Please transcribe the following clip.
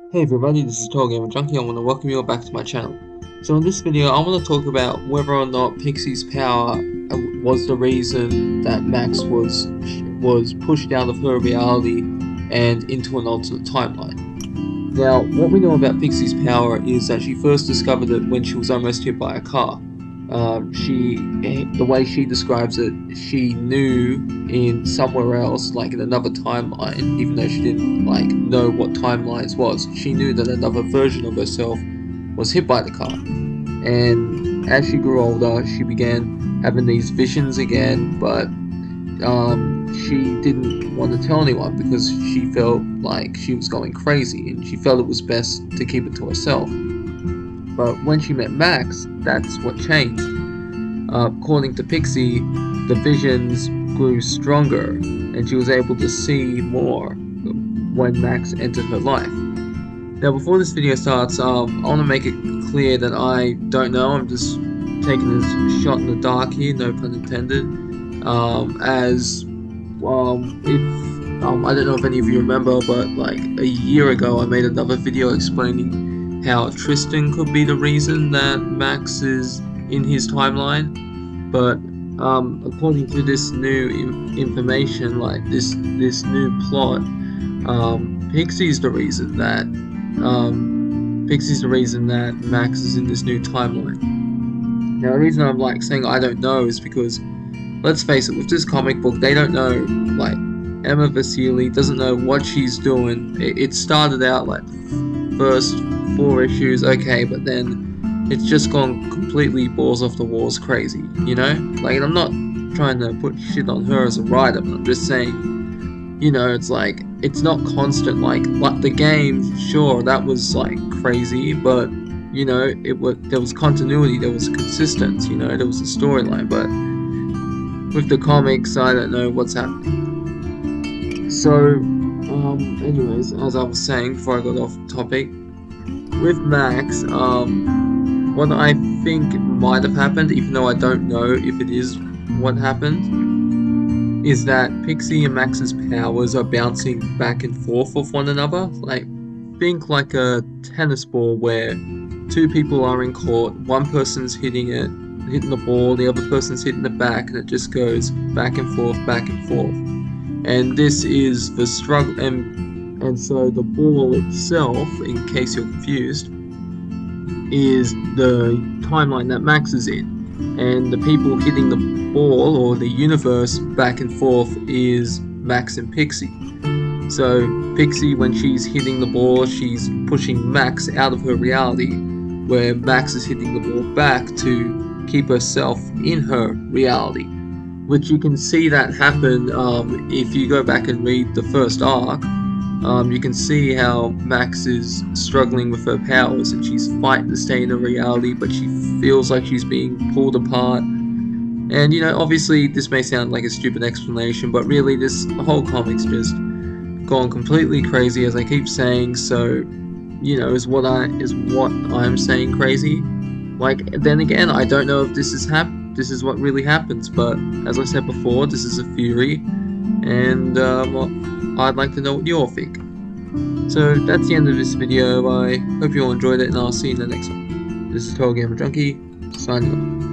Hey everybody, this is TotalGamerJunkie. I want to welcome you all back to my channel. So in this video, I want to talk about whether or not Pixie's power was the reason that Max was pushed out of her reality and into an alternate timeline. Now, what we know about Pixie's power is that she first discovered it when she was almost hit by a car. The way she describes it, she knew in somewhere else, like in another timeline, even though she didn't know what timelines was, she knew that another version of herself was hit by the car. And as she grew older, she began having these visions again, but she didn't want to tell anyone because she felt like she was going crazy, and she felt it was best to keep it to herself. But when she met Max, that's what changed. According to Pixie, the visions grew stronger, and she was able to see more when Max entered her life. Now, before this video starts, I want to make it clear that I don't know. I'm just taking this shot in the dark here, no pun intended. I don't know if any of you remember, but like a year ago, I made another video explaining how Tristan could be the reason that Max is in his timeline. But according to this new information, like this new plot, Pixie's the reason that Max is in this new timeline. Now, the reason I'm saying I don't know is because, let's face it, with this comic book, they don't know, Emma Vasili doesn't know what she's doing. It started out like first 4 issues okay, but then it's just gone completely balls off the walls crazy, you know? And I'm not trying to put shit on her as a writer, but I'm just saying, you know, it's not constant. Like the game, sure, that was crazy, but you know, there was continuity, there was consistency, you know, there was a storyline. But with the comics, I don't know what's happening. So, anyways, as I was saying before I got off topic, with Max, what I think might have happened, even though I don't know if it is what happened, is that Pixie and Max's powers are bouncing back and forth with one another. Think like a tennis ball where 2 people are in court, one person's hitting the ball, the other person's hitting the back, and it just goes back and forth, back and forth. And this is the struggle, and so the ball itself, in case you're confused, is the timeline that Max is in, and the people hitting the ball, or the universe back and forth, is Max and Pixie. So Pixie, when she's hitting the ball, she's pushing Max out of her reality, where Max is hitting the ball back to keep herself in her reality, which you can see that happen if you go back and read the first arc. You can see how Max is struggling with her powers, and she's fighting to stay in her reality, but she feels like she's being pulled apart. And you know, obviously this may sound like a stupid explanation, but really this whole comic's just gone completely crazy, as I keep saying. So, you know, is what I'm saying crazy. Then again, I don't know if this is what really happens, but as I said before, this is a theory, and I'd like to know what you all think. So that's the end of this video. I hope you all enjoyed it, and I'll see you in the next one. This is TotalGamerJunkie, signing off.